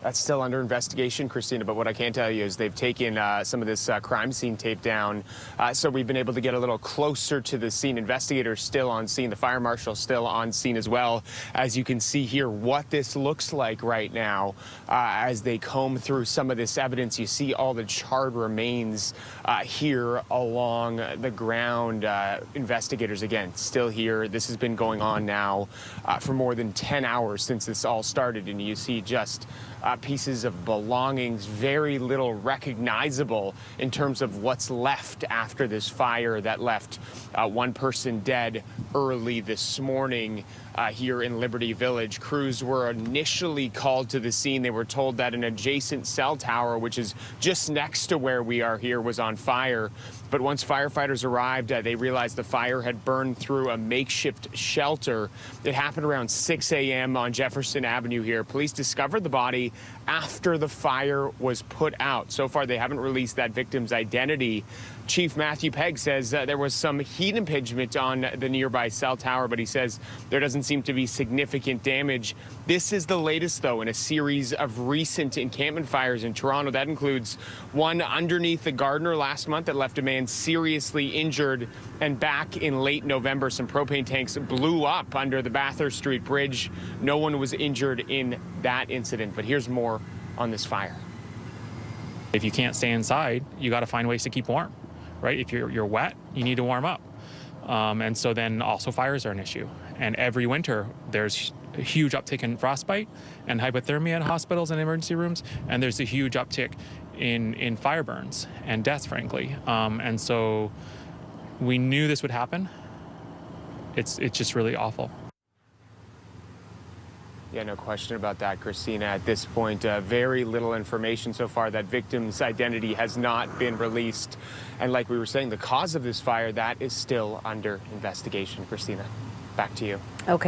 That's still under investigation, Christina, but what I can tell you is they've taken some of this crime scene tape down, so we've been able to get a little closer to the scene. Investigators still on scene, the fire marshal still on scene as well. As you can see here, what this looks like right now as they comb through some of this evidence. You see all the charred remains here along the ground. Investigators, again, still here. This has been going on now for more than 10 hours since this all started, and you see just pieces of belongings, very little recognizable in terms of what's left after this fire that left one person dead early this morning here in Liberty Village. Crews were initially called to the scene. They were told that an adjacent cell tower, which is just next to where we are here, was on fire. But once firefighters arrived, they realized the fire had burned through a makeshift shelter. It happened around 6 a.m. on Jefferson Avenue here. Police discovered the body after the fire was put out. So far, they haven't released that victim's identity. Chief Matthew Pegg says there was some heat impingement on the nearby cell tower, but he says there doesn't seem to be significant damage. This is the latest, though, in a series of recent encampment fires in Toronto. That includes one underneath the Gardiner last month that left a man seriously injured. And back in late November, some propane tanks blew up under the Bathurst Street Bridge. No one was injured in that incident. But here's more on this fire. If you can't stay inside, you got to find ways to keep warm, right? If you're wet, you need to warm up. And so then also fires are an issue. And every winter, there's a huge uptick in frostbite and hypothermia in hospitals and emergency rooms. And there's a huge uptick in fire burns and deaths, frankly. And so we knew this would happen. It's just really awful. Yeah, no question about that, Christina. At this point, very little information so far. That victim's identity has not been released. And like we were saying, the cause of this fire, that is still under investigation. Christina, back to you. Okay.